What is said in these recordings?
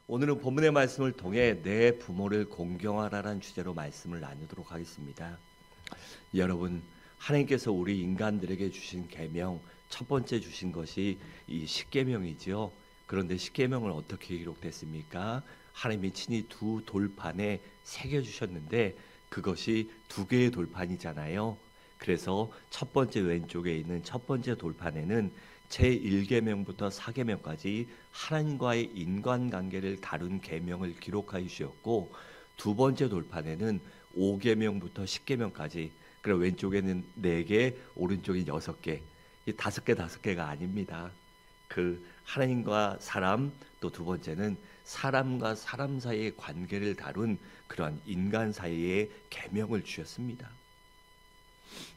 오늘은 본문의 말씀을 통해 내 부모를 공경하라는 주제로 말씀을 나누도록 하겠습니다. 여러분, 하나님께서 우리 인간들에게 주신 계명, 첫 번째 주신 것이 이 십계명이지요. 그런데 십계명은 어떻게 기록됐습니까? 하나님이 친히 두 돌판에 새겨 주셨는데 그것이 두 개의 돌판이잖아요. 그래서 첫 번째 왼쪽에 있는 첫 번째 돌판에는 제1계명부터 4계명까지 하나님과의 인간관계를 다룬 계명을 기록하여 주셨고, 두 번째 돌판에는 5계명부터 10계명까지, 그리고 왼쪽에는 4개, 오른쪽에 6개, 이 5개가 아닙니다. 그 하나님과 사람, 또 두 번째는 사람과 사람 사이의 관계를 다룬 그러한 인간 사이의 계명을 주셨습니다.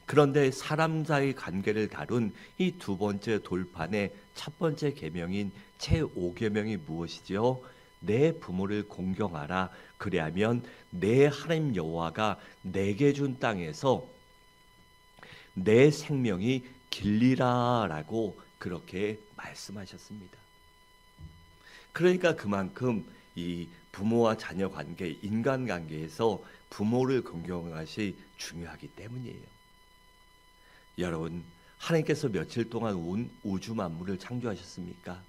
그런데 사람 사이의 관계를 다룬 이 두 번째 돌판의 첫 번째 계명인 제5계명이 무엇이지요? 내 부모를 공경하라. 그리하면 내 하나님 여호와가 내게 준 땅에서 내 생명이 길리라라고 그렇게 말씀하셨습니다. 그러니까 그만큼 이 부모와 자녀 관계, 인간 관계에서 부모를 공경하는 것이 중요하기 때문이에요. 여러분, 하나님께서 며칠 동안 온 우주 만물을 창조하셨습니까?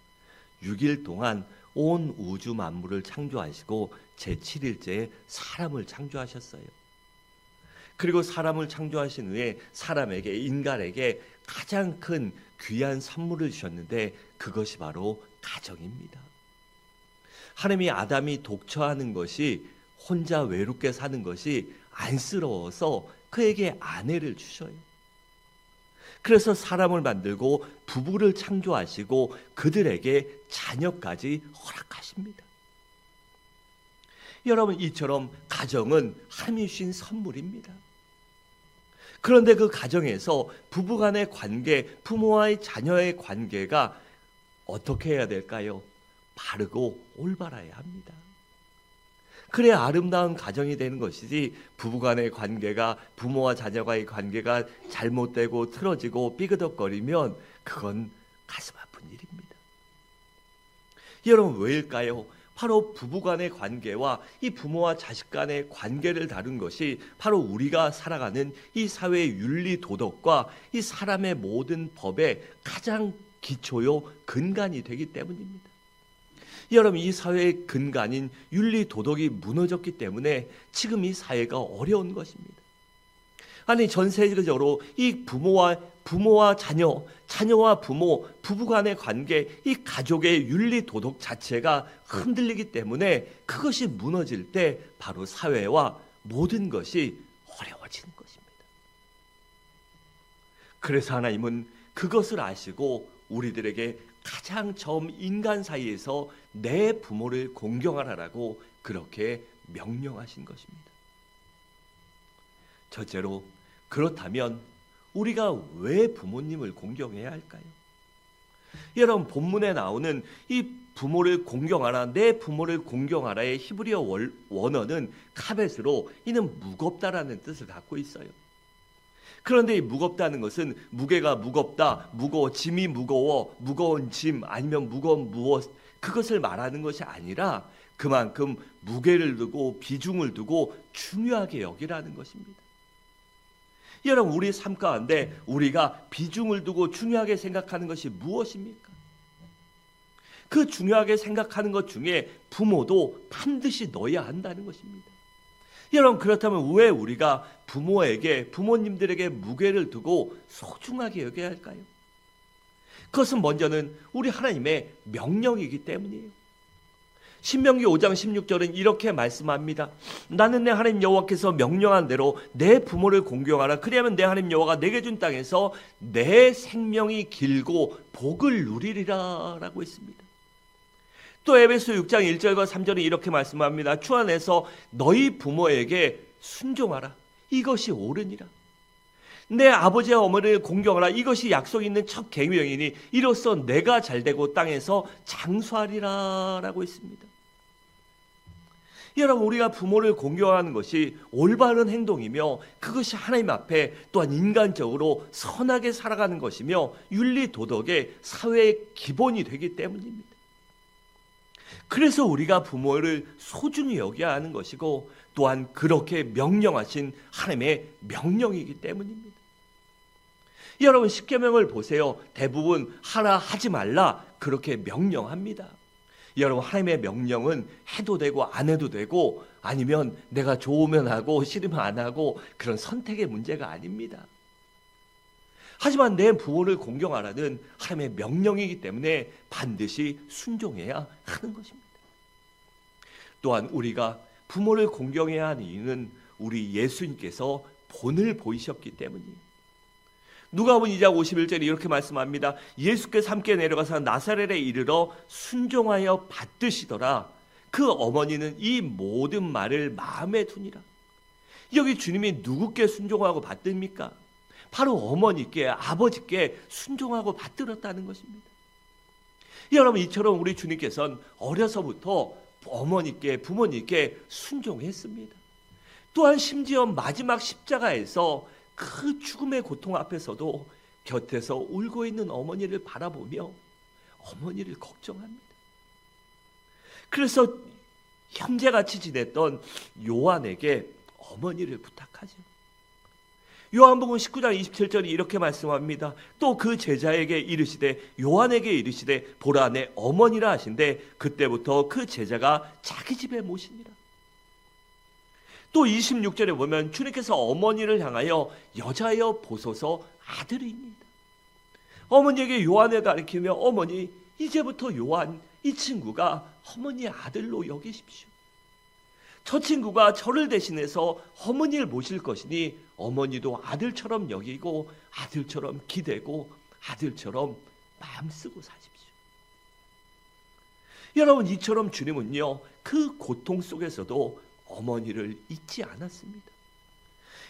6일 동안 온 우주 만물을 창조하시고 제7일째에 사람을 창조하셨어요. 그리고 사람을 창조하신 후에 사람에게, 인간에게 가장 큰 귀한 선물을 주셨는데 그것이 바로 가정입니다. 하나님이 아담이 독처하는 것이, 혼자 외롭게 사는 것이 안쓰러워서 그에게 아내를 주셔요. 그래서 사람을 만들고 부부를 창조하시고 그들에게 자녀까지 허락하십니다. 여러분, 이처럼 가정은 하나님이 주신 선물입니다. 그런데 그 가정에서 부부간의 관계, 부모와의 자녀의 관계가 어떻게 해야 될까요? 바르고 올바라야 합니다. 그래야 아름다운 가정이 되는 것이지, 부부간의 관계가, 부모와 자녀와의 관계가 잘못되고 틀어지고 삐그덕거리면 그건 가슴 아픈 일입니다. 여러분, 왜일까요? 바로 부부간의 관계와 이 부모와 자식 간의 관계를 다룬 것이 바로 우리가 살아가는 이 사회의 윤리 도덕과 이 사람의 모든 법의 가장 기초요 근간이 되기 때문입니다. 여러분, 이 사회의 근간인 윤리 도덕이 무너졌기 때문에 지금 이 사회가 어려운 것입니다. 아니, 전 세계적으로 이 부모와 자녀, 자녀와 부모, 부부간의 관계, 이 가족의 윤리 도덕 자체가 흔들리기 때문에 그것이 무너질 때 바로 사회와 모든 것이 어려워지는 것입니다. 그래서 하나님은 그것을 아시고 우리들에게 가장 처음 인간 사이에서 내 부모를 공경하라고 그렇게 명령하신 것입니다. 첫째로, 그렇다면 우리가 왜 부모님을 공경해야 할까요? 여러분, 본문에 나오는 이 부모를 공경하라, 내 부모를 공경하라의 히브리어 원어는 카벳으로, 이는 무겁다라는 뜻을 갖고 있어요. 그런데 이 무겁다는 것은 무게가 무겁다, 짐이 무거워, 무거운 짐, 아니면 무거운 무엇, 그것을 말하는 것이 아니라 그만큼 무게를 두고 비중을 두고 중요하게 여기라는 것입니다. 여러분, 우리 삶 가운데 우리가 비중을 두고 중요하게 생각하는 것이 무엇입니까? 그 중요하게 생각하는 것 중에 부모도 반드시 넣어야 한다는 것입니다. 여러분, 그렇다면 왜 우리가 부모님들에게 무게를 두고 소중하게 여겨야 할까요? 그것은 먼저는 우리 하나님의 명령이기 때문이에요. 신명기 5장 16절은 이렇게 말씀합니다. 나는 내 하나님 여호와께서 명령한 대로 내 부모를 공경하라. 그리하면 내 하나님 여호와가 내게 준 땅에서 내 생명이 길고 복을 누리리라 라고 했습니다. 또 에베소 6장 1절과 3절은 이렇게 말씀합니다. 주 안에서 너희 부모에게 순종하라. 이것이 옳으니라. 내 아버지와 어머니를 공경하라. 이것이 약속 있는 첫 계명이니 이로써 내가 잘되고 땅에서 장수하리라 라고 했습니다. 여러분, 우리가 부모를 공경하는 것이 올바른 행동이며 그것이 하나님 앞에 또한 인간적으로 선하게 살아가는 것이며 윤리 도덕의 사회의 기본이 되기 때문입니다. 그래서 우리가 부모를 소중히 여겨야 하는 것이고 또한 그렇게 명령하신 하나님의 명령이기 때문입니다. 여러분 십계명을 보세요. 대부분 하라 하지 말라 그렇게 명령합니다. 여러분 하나님의 명령은 해도 되고 안 해도 되고 아니면 내가 좋으면 하고 싫으면 안 하고 그런 선택의 문제가 아닙니다. 하지만 내 부모를 공경하라는 하나님의 명령이기 때문에 반드시 순종해야 하는 것입니다. 또한 우리가 부모를 공경해야 하는 이유는 우리 예수님께서 본을 보이셨기 때문이에요. 누가복음 2장 51절에 이렇게 말씀합니다. 예수께서 함께 내려가서 나사렛에 이르러 순종하여 받드시더라. 그 어머니는 이 모든 말을 마음에 두니라. 여기 주님이 누구께 순종하고 받듭니까? 바로 어머니께, 아버지께 순종하고 받들었다는 것입니다. 여러분 이처럼 우리 주님께서는 어려서부터 어머니께, 부모님께 순종했습니다. 또한 심지어 마지막 십자가에서 그 죽음의 고통 앞에서도 곁에서 울고 있는 어머니를 바라보며 어머니를 걱정합니다. 그래서 형제같이 지냈던 요한에게 어머니를 부탁하죠. 요한복음 19장 27절이 이렇게 말씀합니다. 또 그 제자에게 이르시되 요한에게 이르시되 보라 내 어머니라 하신대 그때부터 그 제자가 자기 집에 모시니라. 또 26절에 보면 주님께서 어머니를 향하여 여자여 보소서 아들입니다. 어머니에게 요한을 가리키며 어머니 이제부터 요한 이 친구가 어머니의 아들로 여기십시오. 저 친구가 저를 대신해서 어머니를 모실 것이니 어머니도 아들처럼 여기고 아들처럼 기대고 아들처럼 마음 쓰고 사십시오. 여러분 이처럼 주님은요 그 고통 속에서도 어머니를 잊지 않았습니다.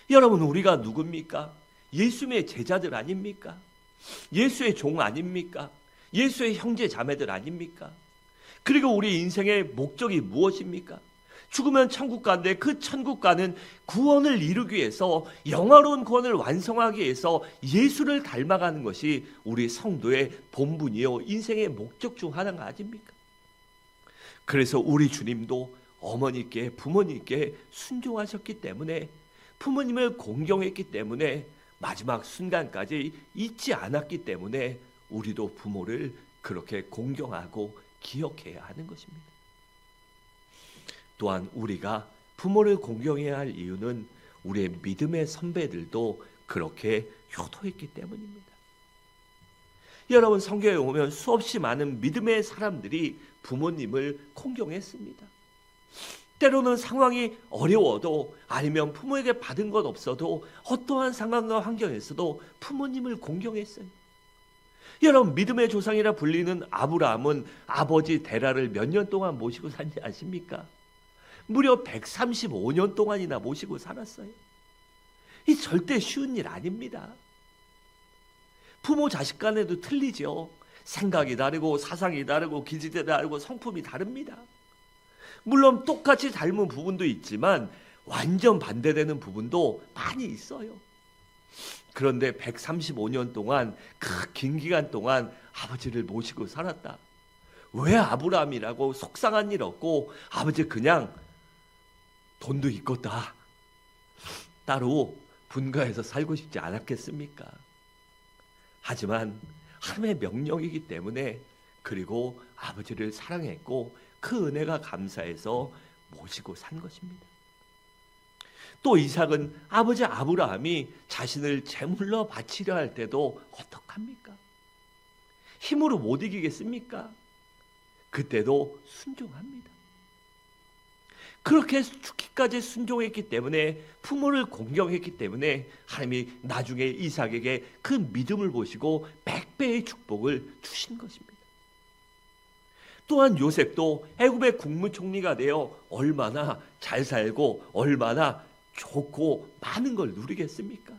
여러분 우리가 누굽니까? 예수님의 제자들 아닙니까? 예수의 종 아닙니까? 예수의 형제 자매들 아닙니까? 그리고 우리 인생의 목적이 무엇입니까? 죽으면 천국 가는데 그 천국 가는 구원을 이루기 위해서 영화로운 구원을 완성하기 위해서 예수를 닮아가는 것이 우리 성도의 본분이요 인생의 목적 중 하나가 아닙니까? 그래서 우리 주님도 어머니께 부모님께 순종하셨기 때문에 부모님을 공경했기 때문에 마지막 순간까지 잊지 않았기 때문에 우리도 부모를 그렇게 공경하고 기억해야 하는 것입니다. 또한 우리가 부모를 공경해야 할 이유는 우리의 믿음의 선배들도 그렇게 효도했기 때문입니다. 여러분 성경에 보면 수없이 많은 믿음의 사람들이 부모님을 공경했습니다. 때로는 상황이 어려워도 아니면 부모에게 받은 것 없어도 어떠한 상황과 환경에서도 부모님을 공경했어요. 여러분 믿음의 조상이라 불리는 아브라함은 아버지 데라를 몇 년 동안 모시고 산지 아십니까? 무려 135년 동안이나 모시고 살았어요. 이 절대 쉬운 일 아닙니다. 부모 자식 간에도 틀리죠. 생각이 다르고 사상이 다르고 기질이 다르고 성품이 다릅니다. 물론 똑같이 닮은 부분도 있지만 완전 반대되는 부분도 많이 있어요. 그런데 135년 동안 그 긴 기간 동안 아버지를 모시고 살았다. 왜 아브라함이라고 속상한 일 없고 아버지 그냥 돈도 있겠다. 따로 분가해서 살고 싶지 않았겠습니까? 하지만 하나님의 명령이기 때문에 그리고 아버지를 사랑했고 그 은혜가 감사해서 모시고 산 것입니다. 또 이삭은 아버지 아브라함이 자신을 제물로 바치려 할 때도 어떡합니까? 힘으로 못 이기겠습니까? 그때도 순종합니다. 그렇게 죽기까지 순종했기 때문에 부모를 공경했기 때문에 하나님이 나중에 이삭에게 그 믿음을 보시고 100배의 축복을 주신 것입니다. 또한 요셉도 애굽의 국무총리가 되어 얼마나 잘 살고 얼마나 좋고 많은 걸 누리겠습니까?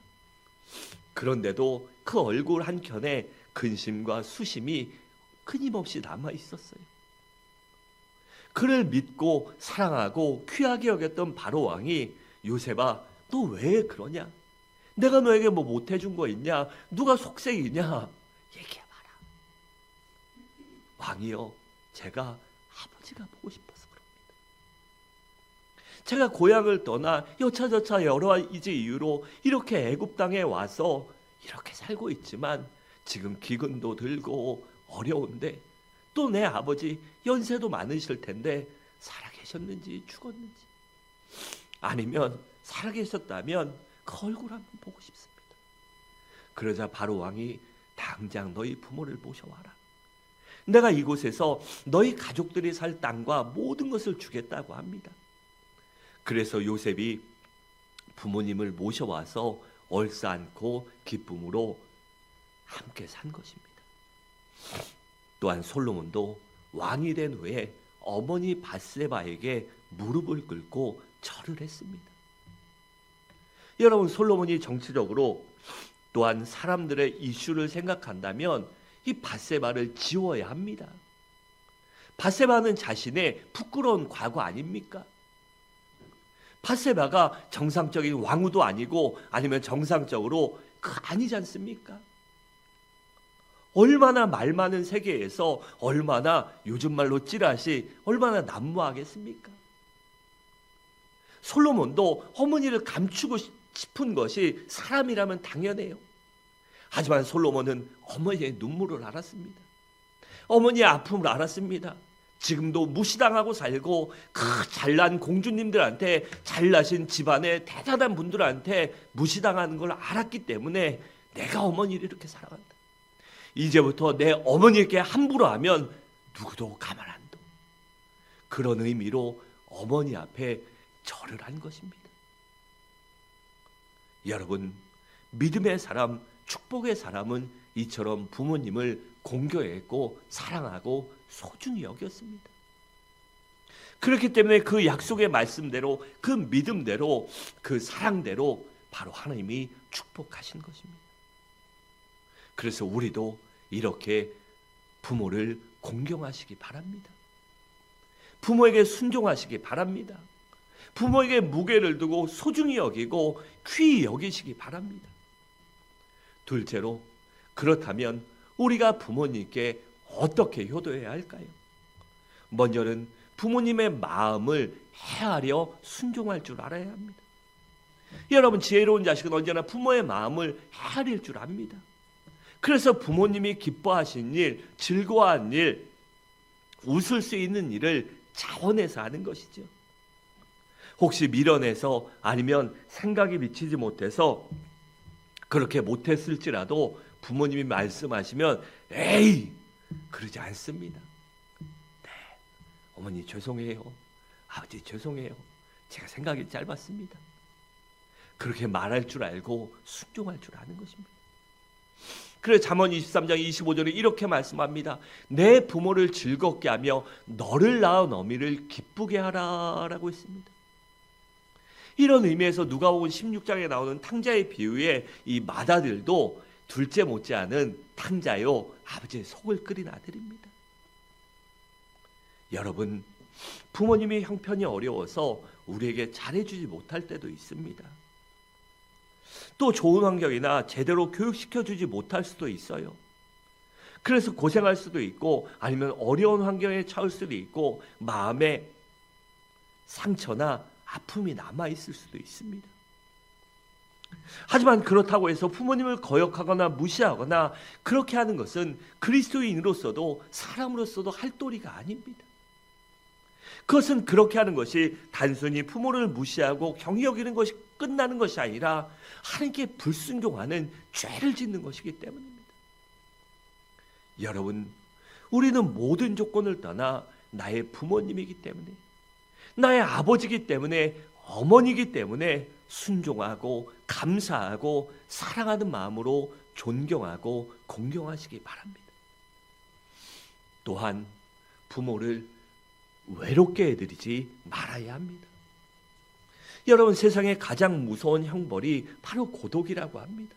그런데도 그 얼굴 한켠에 근심과 수심이 끊임없이 남아 있었어요. 그를 믿고 사랑하고 귀하게 여겼던 바로 왕이 요셉아 너 왜 그러냐? 내가 너에게 뭐 못해준 거 있냐? 누가 속색이냐? 얘기해봐라. 왕이여 제가 아버지가 보고 싶어서 그럽니다. 제가 고향을 떠나 여차저차 여러 가지 이유로 이렇게 애굽 땅에 와서 이렇게 살고 있지만 지금 기근도 들고 어려운데 또 내 아버지 연세도 많으실 텐데 살아계셨는지 죽었는지, 아니면 살아계셨다면 그 얼굴 한번 보고 싶습니다. 그러자 바로 왕이 당장 너희 부모를 모셔와라. 내가 이곳에서 너희 가족들이 살 땅과 모든 것을 주겠다고 합니다. 그래서 요셉이 부모님을 모셔와서 얼싸안고 기쁨으로 함께 산 것입니다. 또한 솔로몬도 왕이 된 후에 어머니 밧세바에게 무릎을 꿇고 절을 했습니다. 여러분, 솔로몬이 정치적으로 또한 사람들의 이슈를 생각한다면 이 밧세바를 지워야 합니다. 밧세바는 자신의 부끄러운 과거 아닙니까? 밧세바가 정상적인 왕후도 아니고 아니면 정상적으로 아니지 않습니까? 얼마나 말 많은 세계에서 얼마나 요즘 말로 찌라시 얼마나 난무하겠습니까? 솔로몬도 어머니를 감추고 싶은 것이 사람이라면 당연해요. 하지만 솔로몬은 어머니의 눈물을 알았습니다. 어머니의 아픔을 알았습니다. 지금도 무시당하고 살고 그 잘난 공주님들한테, 잘나신 집안의 대단한 분들한테 무시당하는 걸 알았기 때문에 내가 어머니를 이렇게 사랑한다. 이제부터 내 어머니께 함부로 하면 누구도 가만 안 둬. 그런 의미로 어머니 앞에 절을 한 것입니다. 여러분, 믿음의 사람, 축복의 사람은 이처럼 부모님을 공경했고 사랑하고 소중히 여겼습니다. 그렇기 때문에 그 약속의 말씀대로, 그 믿음대로, 그 사랑대로 바로 하나님이 축복하신 것입니다. 그래서 우리도 이렇게 부모를 공경하시기 바랍니다. 부모에게 순종하시기 바랍니다. 부모에게 무게를 두고 소중히 여기고 귀히 여기시기 바랍니다. 둘째로, 그렇다면 우리가 부모님께 어떻게 효도해야 할까요? 먼저는 부모님의 마음을 헤아려 순종할 줄 알아야 합니다. 여러분, 지혜로운 자식은 언제나 부모의 마음을 헤아릴 줄 압니다. 그래서 부모님이 기뻐하신 일, 즐거워한 일, 웃을 수 있는 일을 자원해서 하는 것이죠. 혹시 미련해서 아니면 생각이 미치지 못해서 그렇게 못했을지라도 부모님이 말씀하시면 에이! 그러지 않습니다. 네, 어머니 죄송해요. 아버지 죄송해요. 제가 생각이 짧았습니다. 그렇게 말할 줄 알고 순종할 줄 아는 것입니다. 그래서 잠언 23장 25절에 이렇게 말씀합니다. 내 부모를 즐겁게 하며 너를 낳은 어미를 기쁘게 하라 라고 했습니다. 이런 의미에서 누가복음 16장에 나오는 탕자의 비유에 이 맏아들도 둘째 못지않은 탕자요 아버지의 속을 끓인 아들입니다. 여러분, 부모님이 형편이 어려워서 우리에게 잘해주지 못할 때도 있습니다. 또 좋은 환경이나 제대로 교육시켜주지 못할 수도 있어요. 그래서 고생할 수도 있고 아니면 어려운 환경에 처할 수도 있고 마음에 상처나 아픔이 남아있을 수도 있습니다. 하지만 그렇다고 해서 부모님을 거역하거나 무시하거나 그렇게 하는 것은 그리스도인으로서도 사람으로서도 할 도리가 아닙니다. 그것은 그렇게 하는 것이 단순히 부모를 무시하고 경히 여기는 것이 끝나는 것이 아니라 하나님께 불순종하는 죄를 짓는 것이기 때문입니다. 여러분, 우리는 모든 조건을 떠나 나의 부모님이기 때문에, 나의 아버지이기 때문에, 어머니이기 때문에 순종하고 감사하고 사랑하는 마음으로 존경하고 공경하시기 바랍니다. 또한 부모를 외롭게 해드리지 말아야 합니다. 여러분, 세상에 가장 무서운 형벌이 바로 고독이라고 합니다.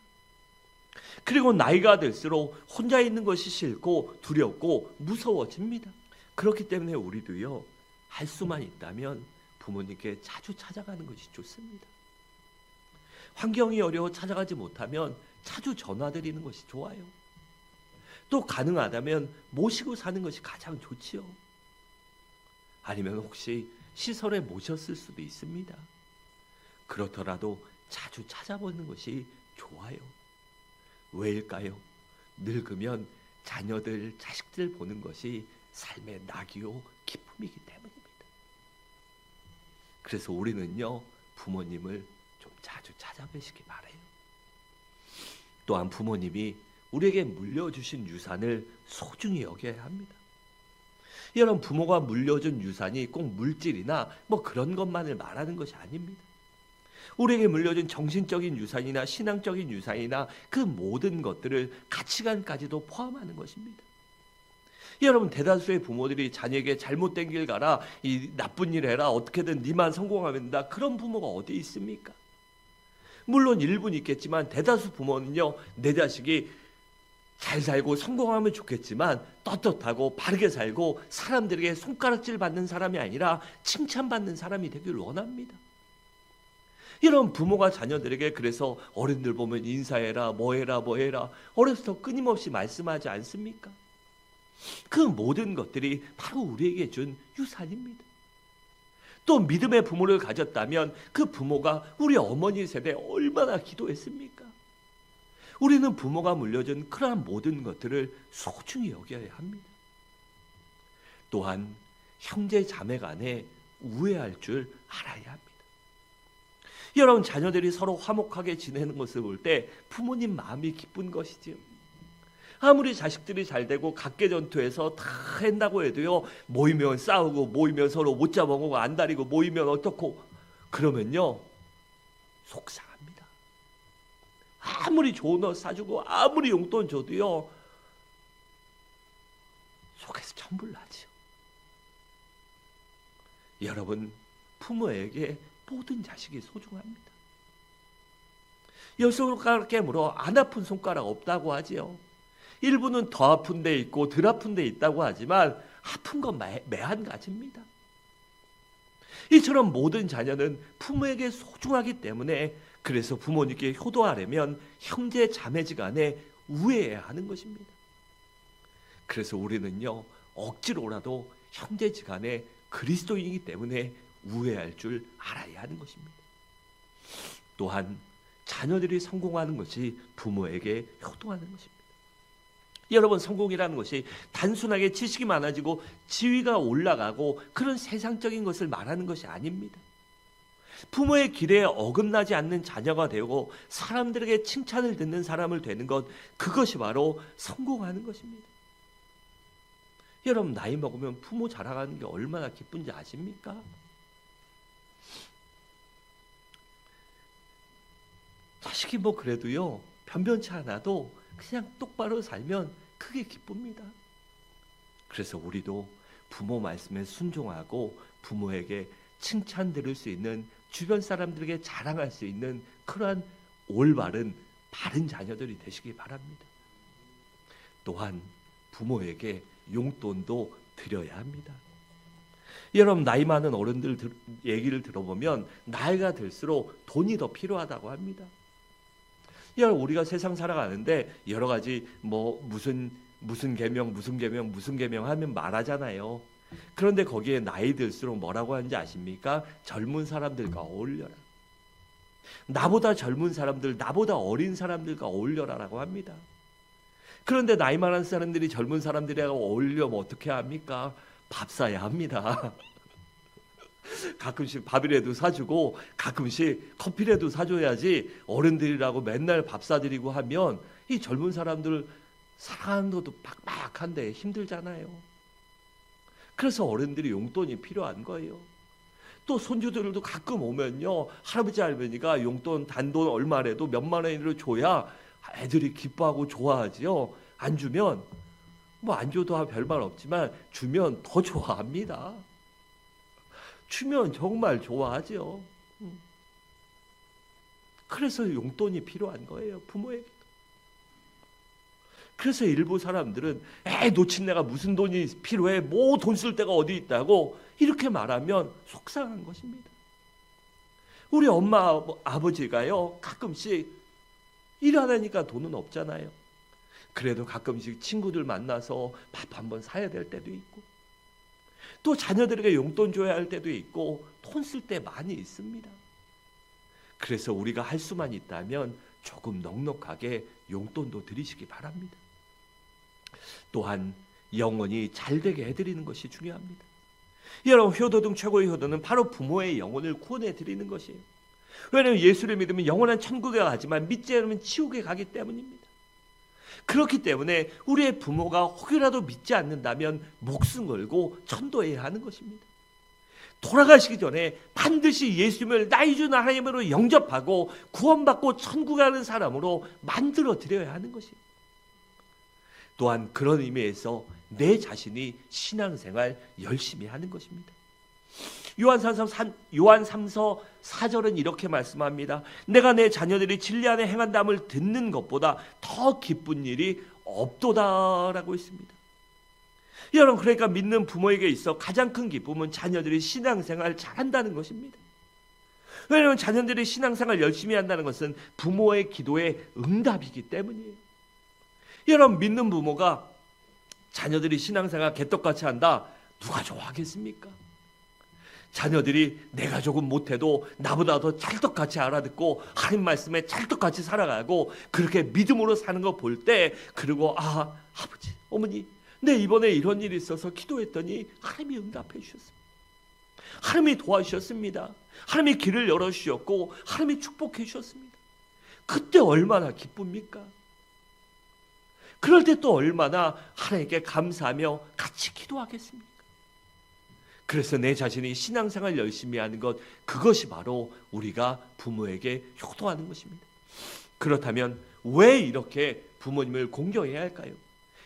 그리고 나이가 들수록 혼자 있는 것이 싫고 두렵고 무서워집니다. 그렇기 때문에 우리도요, 할 수만 있다면 부모님께 자주 찾아가는 것이 좋습니다. 환경이 어려워 찾아가지 못하면 자주 전화드리는 것이 좋아요. 또 가능하다면 모시고 사는 것이 가장 좋지요. 아니면 혹시 시설에 모셨을 수도 있습니다. 그렇더라도 자주 찾아보는 것이 좋아요. 왜일까요? 늙으면 자녀들, 자식들 보는 것이 삶의 낙이요 기쁨이기 때문입니다. 그래서 우리는요, 부모님을 좀 자주 찾아뵈시기 바라요. 또한 부모님이 우리에게 물려주신 유산을 소중히 여겨야 합니다. 여러분, 부모가 물려준 유산이 꼭 물질이나 뭐 그런 것만을 말하는 것이 아닙니다. 우리에게 물려준 정신적인 유산이나 신앙적인 유산이나 그 모든 것들을 가치관까지도 포함하는 것입니다. 여러분, 대다수의 부모들이 자녀에게 잘못된 길 가라, 이 나쁜 일 해라, 어떻게든 네만 성공하면 된다, 그런 부모가 어디 있습니까? 물론 일부는 있겠지만 대다수 부모는요, 내 자식이 잘 살고 성공하면 좋겠지만 떳떳하고 바르게 살고 사람들에게 손가락질 받는 사람이 아니라 칭찬받는 사람이 되길 원합니다. 이런 부모가 자녀들에게 그래서 어른들 보면 인사해라, 뭐해라, 뭐해라 어려서부터 끊임없이 말씀하지 않습니까? 그 모든 것들이 바로 우리에게 준 유산입니다. 또 믿음의 부모를 가졌다면 그 부모가 우리 어머니 세대에 얼마나 기도했습니까? 우리는 부모가 물려준 그러한 모든 것들을 소중히 여겨야 합니다. 또한 형제 자매 간에 우애할 줄 알아야 합니다. 여러분, 자녀들이 서로 화목하게 지내는 것을 볼 때 부모님 마음이 기쁜 것이지요. 아무리 자식들이 잘 되고 각계전투에서 다 한다고 해도요, 모이면 싸우고 모이면 서로 못 잡아먹고 안달이고 모이면 어떻고 그러면요 속상합니다. 아무리 좋은 옷 사주고 아무리 용돈 줘도요 속에서 천불나지요. 여러분, 부모에게 모든 자식이 소중합니다. 열 손가락 깨물어 안 아픈 손가락 없다고 하지요. 일부는 더 아픈 데 있고 덜 아픈 데 있다고 하지만 아픈 건 매한가지입니다. 이처럼 모든 자녀는 부모에게 소중하기 때문에 그래서 부모님께 효도하려면 형제 자매지간에 우애해야 하는 것입니다. 그래서 우리는요 억지로라도 형제지간에 그리스도인이기 때문에 우애할 줄 알아야 하는 것입니다. 또한 자녀들이 성공하는 것이 부모에게 효도하는 것입니다. 여러분, 성공이라는 것이 단순하게 지식이 많아지고 지위가 올라가고 그런 세상적인 것을 말하는 것이 아닙니다. 부모의 기대에 어긋나지 않는 자녀가 되고 사람들에게 칭찬을 듣는 사람을 되는 것, 그것이 바로 성공하는 것입니다. 여러분, 나이 먹으면 부모 자랑하는 게 얼마나 기쁜지 아십니까? 자식이 뭐 그래도요 변변치 않아도 그냥 똑바로 살면 그게 기쁩니다. 그래서 우리도 부모 말씀에 순종하고 부모에게 칭찬 들을 수 있는, 주변 사람들에게 자랑할 수 있는 그러한 올바른 바른 자녀들이 되시기 바랍니다. 또한 부모에게 용돈도 드려야 합니다. 여러분, 나이 많은 어른들 얘기를 들어보면 나이가 들수록 돈이 더 필요하다고 합니다. 여러분, 우리가 세상 살아가는데 여러 가지 뭐 무슨 계명 하면 말하잖아요. 그런데 거기에 나이 들수록 뭐라고 하는지 아십니까? 젊은 사람들과 어울려라. 나보다 젊은 사람들, 나보다 어린 사람들과 어울려라라고 합니다. 그런데 나이 많은 사람들이 젊은 사람들하고 어울려면 어떻게 합니까? 밥 사야 합니다. 가끔씩 밥이라도 사주고 가끔씩 커피라도 사줘야지 어른들이라고 맨날 밥 사드리고 하면 이 젊은 사람들 살아가는 것도 빡빡한데 힘들잖아요. 그래서 어른들이 용돈이 필요한 거예요. 또 손주들도 가끔 오면요 할아버지 할머니가 용돈 단돈 얼마라도 몇만 원이라도 줘야 애들이 기뻐하고 좋아하지요. 안 주면 뭐 안 줘도 별말 없지만 주면 더 좋아합니다. 주면 정말 좋아하죠. 그래서 용돈이 필요한 거예요, 부모에게. 그래서 일부 사람들은 놓친 내가 무슨 돈이 필요해, 뭐 돈 쓸 데가 어디 있다고 이렇게 말하면 속상한 것입니다. 우리 엄마 아버지가요 가끔씩 일 안 하니까 돈은 없잖아요. 그래도 가끔씩 친구들 만나서 밥 한번 사야 될 때도 있고, 또 자녀들에게 용돈 줘야 할 때도 있고 돈 쓸 때 많이 있습니다. 그래서 우리가 할 수만 있다면 조금 넉넉하게 용돈도 드리시기 바랍니다. 또한 영혼이 잘되게 해드리는 것이 중요합니다. 여러분, 효도 중 최고의 효도는 바로 부모의 영혼을 구원해 드리는 것이에요. 왜냐하면 예수를 믿으면 영원한 천국에 가지만 믿지 않으면 지옥에 가기 때문입니다. 그렇기 때문에 우리의 부모가 혹이라도 믿지 않는다면 목숨 걸고 전도해야 하는 것입니다. 돌아가시기 전에 반드시 예수님을 나의 주 하나님으로 영접하고 구원받고 천국에 가는 사람으로 만들어 드려야 하는 것이에요. 또한 그런 의미에서 내 자신이 신앙생활 열심히 하는 것입니다. 요한 3서 4절은 이렇게 말씀합니다. 내가 내 자녀들이 진리 안에 행한담을 듣는 것보다 더 기쁜 일이 없도다라고 했습니다. 여러분, 그러니까 믿는 부모에게 있어 가장 큰 기쁨은 자녀들이 신앙생활 잘한다는 것입니다. 왜냐하면 자녀들이 신앙생활 열심히 한다는 것은 부모의 기도에 응답이기 때문이에요. 여러분, 믿는 부모가 자녀들이 신앙생활 개떡같이 한다, 누가 좋아하겠습니까? 자녀들이 내가 조금 못해도 나보다 더 찰떡같이 알아듣고 하나님 말씀에 찰떡같이 살아가고 그렇게 믿음으로 사는 거 볼 때, 그리고 아버지, 어머니, 내 이번에 이런 일이 있어서 기도했더니 하나님이 응답해 주셨습니다. 하나님이 도와주셨습니다. 하나님이 길을 열어주셨고 하나님이 축복해 주셨습니다. 그때 얼마나 기쁩니까? 그럴 때 또 얼마나 하나님께 감사하며 같이 기도하겠습니까? 그래서 내 자신이 신앙생활 열심히 하는 것, 그것이 바로 우리가 부모에게 효도하는 것입니다. 그렇다면 왜 이렇게 부모님을 공경해야 할까요?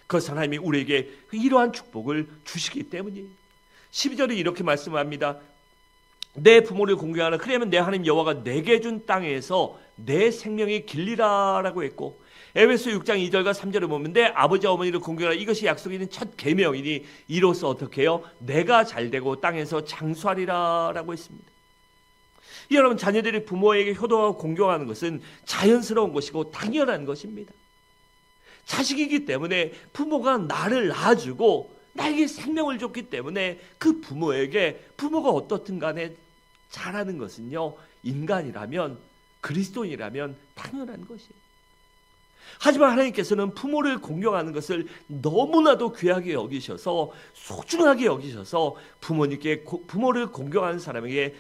그것은 하나님이 우리에게 이러한 축복을 주시기 때문이에요. 12절에 이렇게 말씀합니다. 내 부모를 공경하라. 그러면 내 하나님 여호와가 내게 준 땅에서 내 생명이 길리라 라고 했고, 에베소 6장 2절과 3절을 보면 내 아버지와 어머니를 공경하라. 이것이 약속이 있는 첫 계명이니 이로써 어떻게 해요? 내가 잘되고 땅에서 장수하리라 라고 했습니다. 여러분, 자녀들이 부모에게 효도하고 공경하는 것은 자연스러운 것이고 당연한 것입니다. 자식이기 때문에 부모가 나를 낳아주고 나에게 생명을 줬기 때문에 그 부모에게 부모가 어떻든 간에 잘하는 것은요, 인간이라면, 그리스도인이라면 당연한 것이에요. 하지만 하나님께서는 부모를 공경하는 것을 너무나도 귀하게 여기셔서, 소중하게 여기셔서 부모를 공경하는 사람에게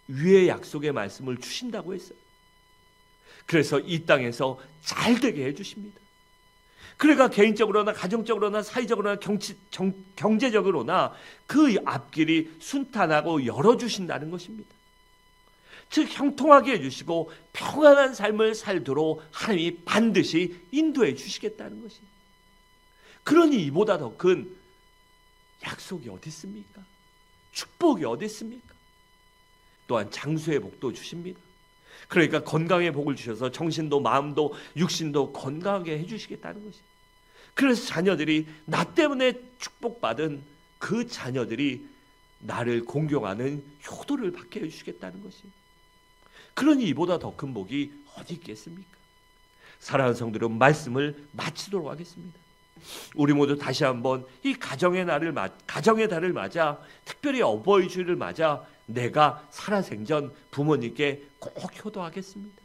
위의 약속의 말씀을 주신다고 했어요. 그래서 이 땅에서 잘되게 해주십니다. 그러니까 개인적으로나 가정적으로나 사회적으로나 경제적으로나 그 앞길이 순탄하고 열어주신다는 것입니다. 즉 형통하게 해주시고 평안한 삶을 살도록 하나님이 반드시 인도해 주시겠다는 것입니다. 그러니 이보다 더 큰 약속이 어디 있습니까? 축복이 어디 있습니까? 또한 장수의 복도 주십니다. 그러니까 건강의 복을 주셔서 정신도 마음도 육신도 건강하게 해주시겠다는 것입니다. 그래서 자녀들이 나 때문에 축복받은 그 자녀들이 나를 공경하는 효도를 받게 해주시겠다는 것입니다. 그러니 이보다 더 큰 복이 어디 있겠습니까? 사랑하는 성도들은 말씀을 마치도록 하겠습니다. 우리 모두 다시 한번 이 가정의 달을 맞아, 특별히 어버이 주일을 맞아 내가 살아생전 부모님께 꼭 효도하겠습니다.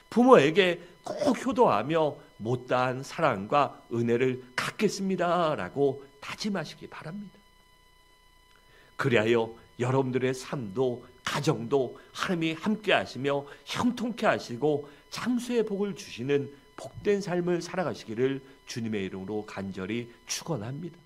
부모에게 꼭 효도하며 못다한 사랑과 은혜를 갖겠습니다라고 다짐하시기 바랍니다. 그리하여 여러분들의 삶도 가정도 하나님이 함께 하시며 형통케 하시고 장수의 복을 주시는 복된 삶을 살아가시기를 주님의 이름으로 간절히 축원합니다.